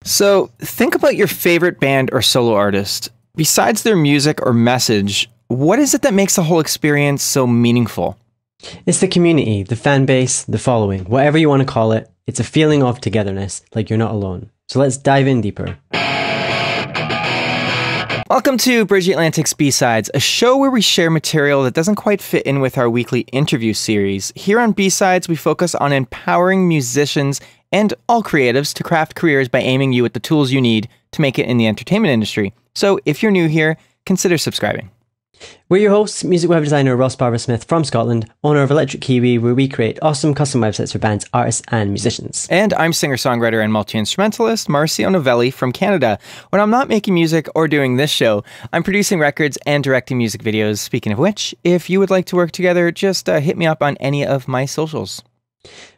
So think about your favorite band or solo artist. Besides their music or message, what is it that makes the whole experience so meaningful? It's the community, the fan base, the following, whatever you want to call it. It's a feeling of togetherness, like you're not alone. So let's dive in deeper. Welcome to Bridge Atlantic's B-Sides, a show where we share material that doesn't quite fit in with our weekly interview series. Here on B-Sides, we focus on empowering musicians and all creatives to craft careers by aiming you at the tools you need to make it in the entertainment industry. So if you're new here, consider subscribing. We're your hosts, music web designer Ross Barber-Smith from Scotland, owner of Electric Kiwi, where we create awesome custom websites for bands, artists, and musicians. And I'm singer-songwriter and multi-instrumentalist Marcio Novelli from Canada. When I'm not making music or doing this show, I'm producing records and directing music videos. Speaking of which, if you would like to work together, just hit me up on any of my socials.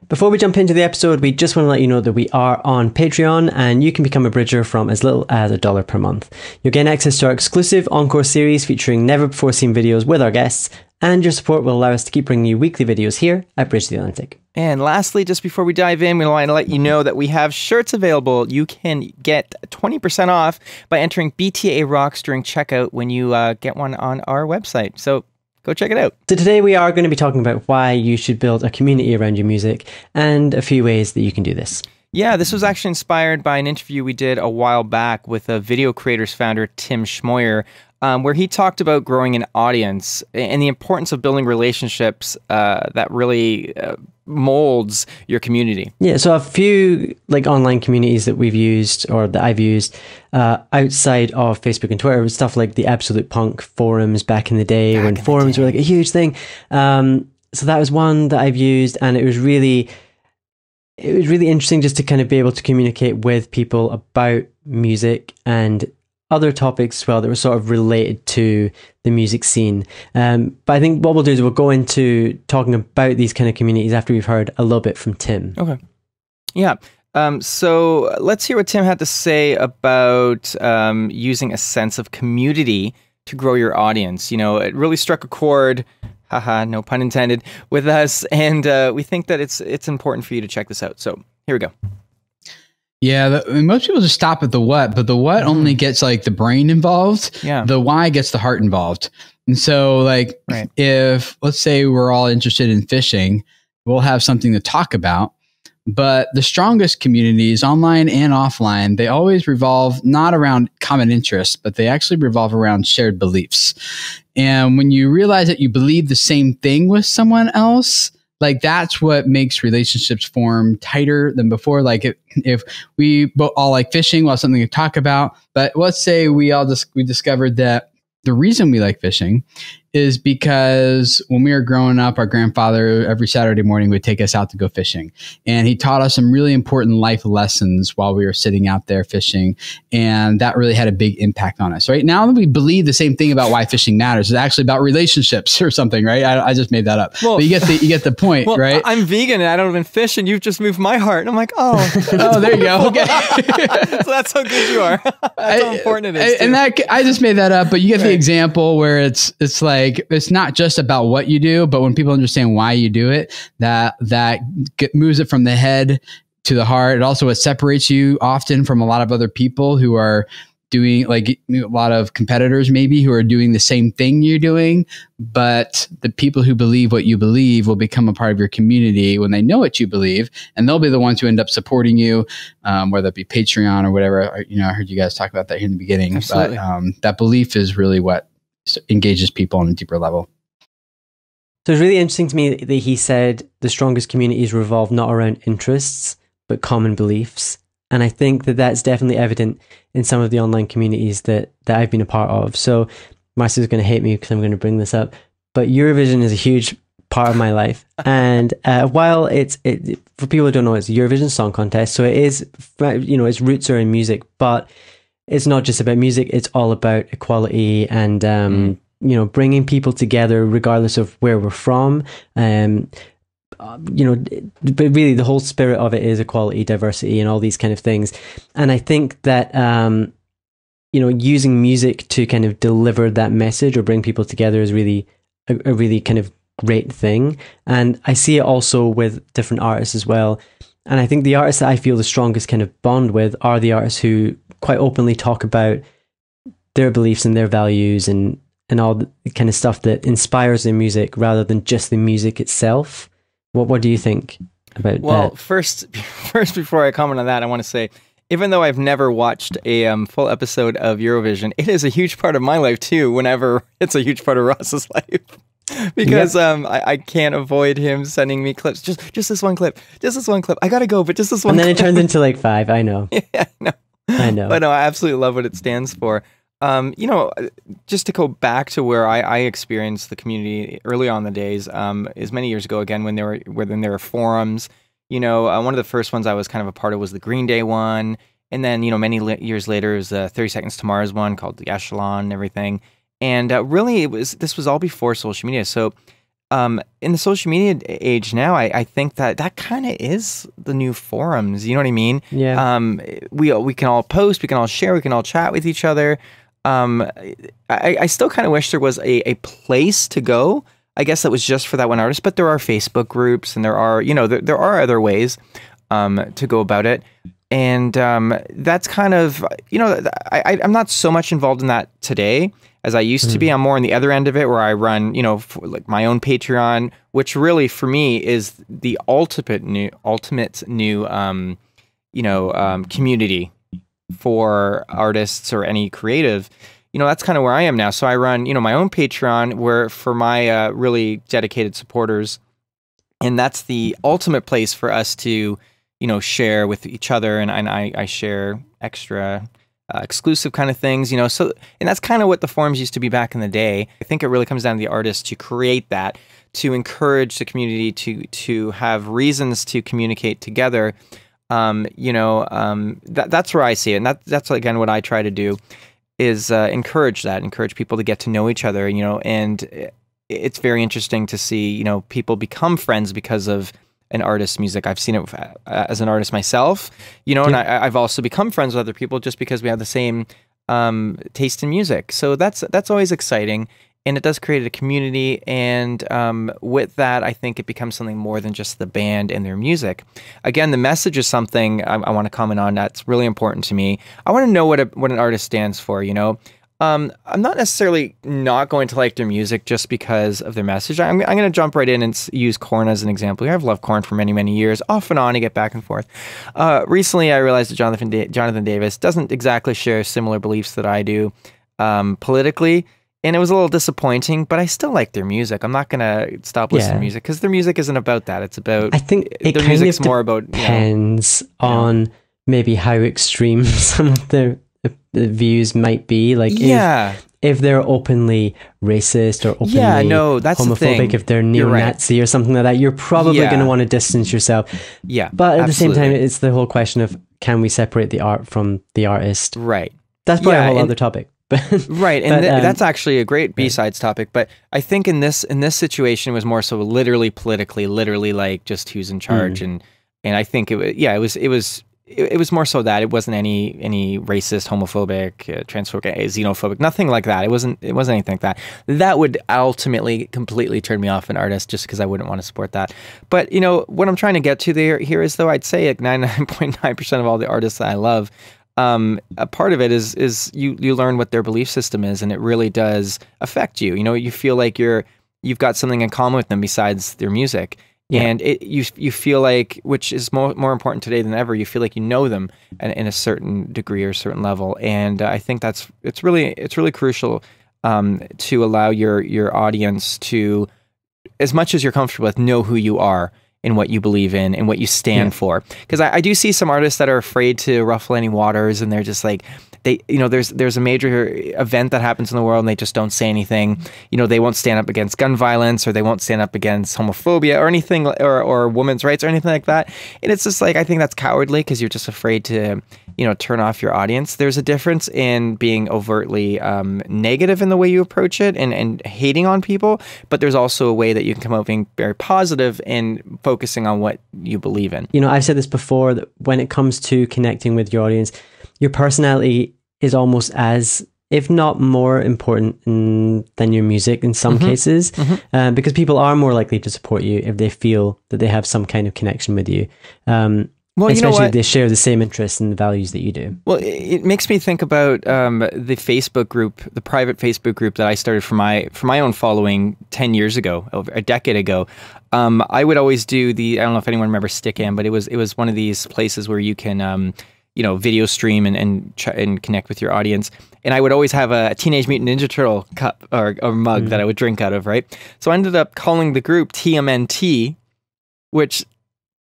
Before we jump into the episode, we just want to let you know that we are on Patreon and you can become a bridger from as little as $1 per month. You'll gain access to our exclusive Encore series featuring never-before-seen videos with our guests, and your support will allow us to keep bringing you weekly videos here at Bridge the Atlantic. And lastly, just before we dive in, we want to let you know that we have shirts available. You can get 20% off by entering BTA Rocks during checkout when you get one on our website. So go check it out. So today we are going to be talking about why you should build a community around your music and a few ways that you can do this. Yeah, this was actually inspired by an interview we did a while back with a Video Creators founder, Tim Schmoyer, where he talked about growing an audience and the importance of building relationships that really molds your community. Yeah, so a few like online communities that we've used or that I've used outside of Facebook and Twitter was stuff like the Absolute Punk forums back in the day when forums were like a huge thing. So that was one that I've used, and it was really interesting just to kind of be able to communicate with people about music and other topics as well that were sort of related to the music scene. But I think what we'll do is we'll go into talking about these kind of communities after we've heard a little bit from Tim. Okay. Yeah. So let's hear what Tim had to say about using a sense of community to grow your audience. You know, it really struck a chord, haha, no pun intended, with us. And we think that it's important for you to check this out. So here we go. Yeah, most people just stop at the what, but the what only gets like the brain involved. Yeah. The why gets the heart involved. And so like if let's say we're all interested in fishing, we'll have something to talk about. But the strongest communities, online and offline, they always revolve not around common interests, but they actually revolve around shared beliefs. And when you realize that you believe the same thing with someone else, like that's what makes relationships form tighter than before. Like if we all like fishing, well, something to talk about. But let's say we discovered that the reason we like fishing is because when we were growing up, our grandfather every Saturday morning would take us out to go fishing. And he taught us some really important life lessons while we were sitting out there fishing. And that really had a big impact on us. Right now that we believe the same thing about why fishing matters, it's actually about relationships or something, right? I just made that up. Well, but you get the point, well, right? I'm vegan and I don't even fish, and you've just moved my heart. And I'm like, oh, oh, there you go. Okay. So that's how good you are. That's how important it is. And I just made that up, but you get the example where it's like, it's not just about what you do, but when people understand why you do it, that moves it from the head to the heart. It also separates you often from a lot of other people who are doing, like a lot of competitors maybe who are doing the same thing you're doing, but the people who believe what you believe will become a part of your community when they know what you believe, and they'll be the ones who end up supporting you, whether it be Patreon or whatever. You know, I heard you guys talk about that here in the beginning. Absolutely. But that belief is really what engages people on a deeper level. So it's really interesting to me that he said the strongest communities revolve not around interests, but common beliefs. And I think that that's definitely evident in some of the online communities that I've been a part of. So Marcio's going to hate me because I'm going to bring this up, but Eurovision is a huge part of my life. And while it for people who don't know, it's a Eurovision Song Contest. So it is, you know, its roots are in music, but it's not just about music. It's all about equality and, you know, bringing people together regardless of where we're from. You know, but really the whole spirit of it is equality, diversity, and all these kind of things. And I think that, you know, using music to kind of deliver that message or bring people together is really a really kind of great thing. And I see it also with different artists as well. And I think the artists that I feel the strongest kind of bond with are the artists who quite openly talk about their beliefs and their values and all the kind of stuff that inspires their music rather than just the music itself. What do you think about that? Well, first, before I comment on that, I want to say, even though I've never watched a full episode of Eurovision, it is a huge part of my life too, whenever it's a huge part of Ross's life. Because I can't avoid him sending me clips. Just this one clip. Just this one clip. I gotta go, but just this one clip. And then it turns into like 5, I know. Yeah, I know. But no, I absolutely love what it stands for. Just to go back to where I experienced the community early on in the days, is many years ago again when there were forums. One of the first ones I was kind of a part of was the Green Day one, and then many years later it was 30 Seconds to Mars one called the Echelon and everything. And really, this was all before social media. So in the social media age now, I think that kind of is the new forums. You know what I mean? Yeah. We can all post, we can all share, we can all chat with each other. I still kind of wish there was a place to go. I guess that was just for that one artist, but there are Facebook groups and there are other ways to go about it. And that's kind of, I'm not so much involved in that today as I used to be. I'm more on the other end of it where I run, like my own Patreon, which really for me is the ultimate new community for artists or any creative. That's kind of where I am now. So I run, my own Patreon where for my really dedicated supporters, and that's the ultimate place for us to, share with each other. And I share extra exclusive kind of things, so, and that's kind of what the forums used to be back in the day. I think it really comes down to the artist to create that, to encourage the community to have reasons to communicate together. That's where I see it. And that's again, what I try to do is encourage people to get to know each other, and it's very interesting to see, people become friends because of an artist's music. I've seen it as an artist myself, and I've also become friends with other people just because we have the same taste in music. So that's always exciting, and it does create a community. And with that, I think it becomes something more than just the band and their music. Again, the message is something I want to comment on that's really important to me. I want to know what an artist stands for, I'm not necessarily not going to like their music just because of their message. I'm going to jump right in and use Korn as an example. I've loved Korn for many, many years, off and on, I get back and forth. Recently, I realized that Jonathan Davis doesn't exactly share similar beliefs that I do politically, and it was a little disappointing, but I still like their music. I'm not going to stop listening to music because their music isn't about that. It's about, I think it their kind music's of more about, depends on maybe how extreme some of the views might be. Like if they're openly racist or openly that's homophobic, if they're neo-Nazi or something like that, you're probably going to want to distance yourself. Yeah, but at the same time, it's the whole question of, can we separate the art from the artist? Right. That's probably a whole other topic. Right, and that's actually a great B-sides topic. But I think in this situation, it was more so literally politically, literally like just who's in charge, and I think it was more so that it wasn't any racist, homophobic, transphobic, xenophobic, nothing like that. It wasn't anything like that. That would ultimately completely turn me off an artist just because I wouldn't want to support that. But what I'm trying to get to here is, though, I'd say like 99.9% of all the artists that I love, a part of it is you learn what their belief system is, and it really does affect you. You feel like you've got something in common with them besides their music. Yeah. And you feel like, which is more important today than ever, you feel like you know them in a certain degree or a certain level. And I think it's really crucial to allow your audience to, as much as you're comfortable with, know who you are and what you believe in and what you stand for. Because I do see some artists that are afraid to ruffle any waters, and they're just like, there's a major event that happens in the world and they just don't say anything. They won't stand up against gun violence, or they won't stand up against homophobia or anything, or women's rights or anything like that. And it's just like, I think that's cowardly because you're just afraid to, turn off your audience. There's a difference in being overtly negative in the way you approach it and hating on people, but there's also a way that you can come out being very positive and focusing on what you believe in. I've said this before, that when it comes to connecting with your audience, your personality is almost as, if not more important than your music in some cases, because people are more likely to support you if they feel that they have some kind of connection with you. Well, especially you know what? if they share the same interests and the values that you do. Well, it makes me think about the Facebook group, the private Facebook group that I started for my own following 10 years ago, over a decade ago. I would always do I don't know if anyone remembers Stickam, but it was one of these places where you can video stream and connect with your audience. And I would always have a Teenage Mutant Ninja Turtle cup or mug that I would drink out of, right? So I ended up calling the group TMNT, which,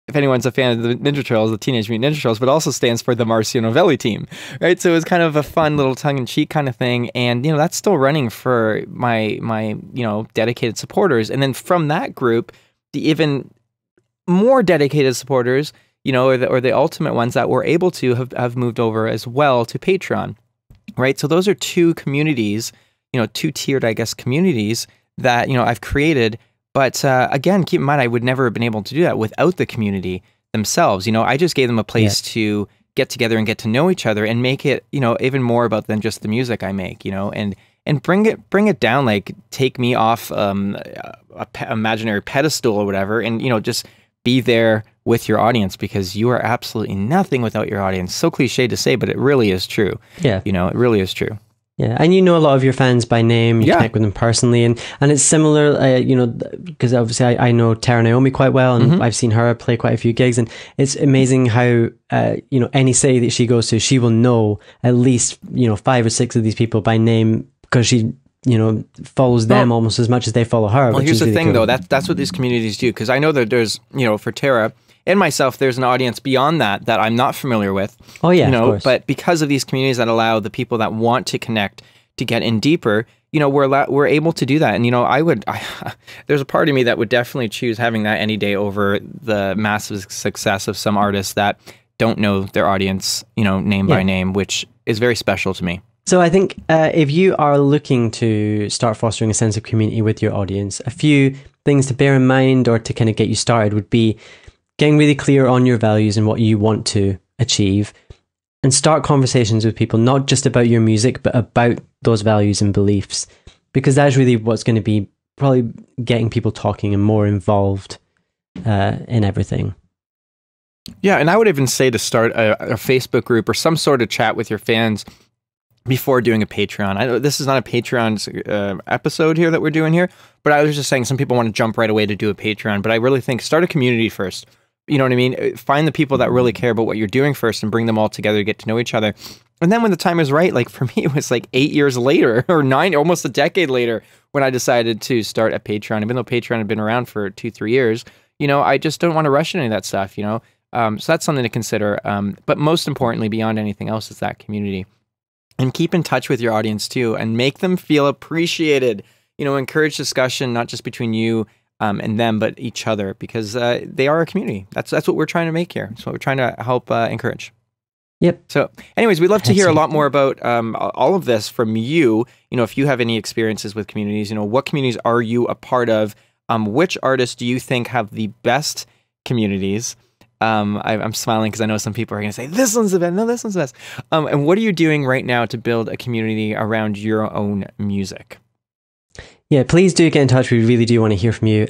if anyone's a fan of the Ninja Turtles, the Teenage Mutant Ninja Turtles, but also stands for the Marcio Novelli team, right? So it was kind of a fun little tongue-in-cheek kind of thing, and that's still running for my dedicated supporters. And then from that group, the even more dedicated supporters, or the ultimate ones that were able to have moved over as well to Patreon, right? So those are two communities, two-tiered, I guess, communities that I've created. But again, keep in mind, I would never have been able to do that without the community themselves. I just gave them a place to get together and get to know each other and make it, even more about than just the music I make, and bring it down, like take me off imaginary pedestal or whatever, and just be there with your audience, because you are absolutely nothing without your audience. So cliche to say, but it really is true. Yeah, it really is true. Yeah, and a lot of your fans by name, you connect with them personally, and it's similar, because obviously I know Tara Naomi quite well, and I've seen her play quite a few gigs, and it's amazing how, any city that she goes to, she will know at least, 5 or 6 of these people by name, because she, follows them almost as much as they follow her. Well, here's the thing, though, that's what these communities do, because I know that there's, for Tara and myself, there's an audience beyond that I'm not familiar with. Oh yeah, of course. But because of these communities that allow the people that want to connect to get in deeper, we're able to do that. And there's a part of me that would definitely choose having that any day over the massive success of some artists that don't know their audience, name by name, which is very special to me. So I think if you are looking to start fostering a sense of community with your audience, a few things to bear in mind or to kind of get you started would be getting really clear on your values and what you want to achieve, and start conversations with people, not just about your music, but about those values and beliefs, because that's really what's going to be probably getting people talking and more involved in everything. Yeah, and I would even say to start a Facebook group or some sort of chat with your fans before doing a Patreon. I know this is not a Patreon episode here that we're doing here, but I was just saying some people want to jump right away to do a Patreon, but I really think start a community first. You know what I mean? Find the people that really care about what you're doing first and bring them all together to get to know each other. And then when the time is right, like for me, it was like 8 years later or 9, almost a decade later when I decided to start a Patreon. Even though Patreon had been around for 2-3 years, I just don't want to rush any of that stuff, So that's something to consider. But most importantly, beyond anything else, is that community. And keep in touch with your audience too, and make them feel appreciated. Encourage discussion, not just between you and them, but each other, because they are a community. That's what we're trying to make here. That's what we're trying to help encourage. Yep. So anyways, we'd love to hear a lot more about all of this from you. If you have any experiences with communities, what communities are you a part of? Which artists do you think have the best communities? I'm smiling because I know some people are going to say, this one's the best. No, this one's the best. And what are you doing right now to build a community around your own music? Yeah, please do get in touch. We really do want to hear from you.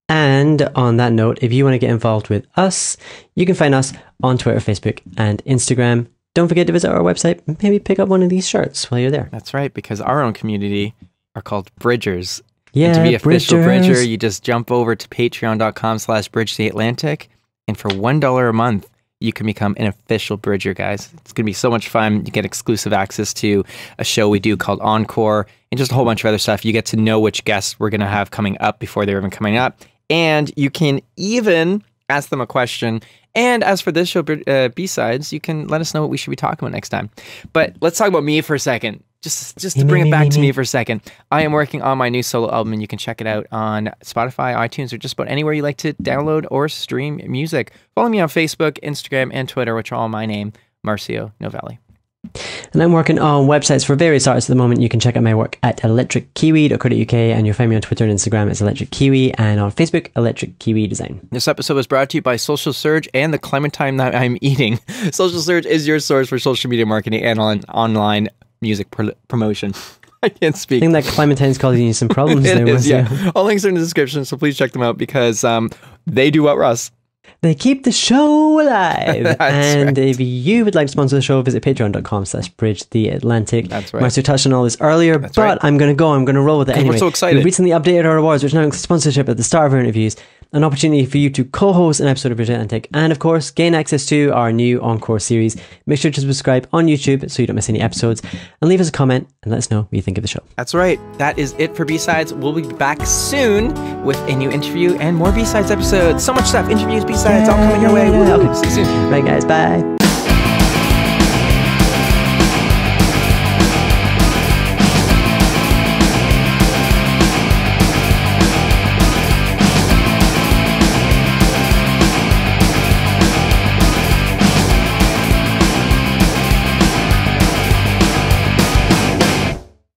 And on that note, if you want to get involved with us, you can find us on Twitter, Facebook, and Instagram. Don't forget to visit our website and maybe pick up one of these shirts while you're there. That's right, because our own community are called Bridgers. Yeah, and to be official Bridger, you just jump over to patreon.com/bridgetheatlantic. And for $1 a month, you can become an official Bridger, guys. It's going to be so much fun. You get exclusive access to a show we do called Encore and just a whole bunch of other stuff. You get to know which guests we're going to have coming up before they're even coming up. And you can even ask them a question. And as for this show, B-Sides, you can let us know what we should be talking about next time. But let's talk about me for a second. Just to bring it back to me for a second. I am working on my new solo album, and you can check it out on Spotify, iTunes, or just about anywhere you like to download or stream music. Follow me on Facebook, Instagram, and Twitter, which are all my name, Marcio Novelli. And I'm working on websites for various artists at the moment. You can check out my work at electrickiwi.co.uk, and you'll find me on Twitter and Instagram as Electric Kiwi, and on Facebook, Electric Kiwi Design. This episode was brought to you by Social Surge and the clementine that I'm eating. Social Surge is your source for social media marketing and online music promotion. I can't speak. I think that clementine's causing you some problems there. It is, yeah. All links are in the description, so please check them out because they do what Russ. They keep the show alive. And right. if you would like to sponsor the show, visit patreon.com/bridgetheatlantic. That's right. Marcio touched on all this earlier, but right. I'm going to roll with it anyway. We're so excited. We recently updated our awards, which now includes sponsorship at the start of our interviews, an opportunity for you to co-host an episode of Bridge the Atlantic, and of course, gain access to our new Encore series. Make sure to subscribe on YouTube so you don't miss any episodes, and leave us a comment and let us know what you think of the show. That's right. That is it for B-Sides. We'll be back soon with a new interview and more B-Sides episodes. So much stuff. Interviews, B-Sides, all coming your way. Okay. See you soon. Right, guys. Bye.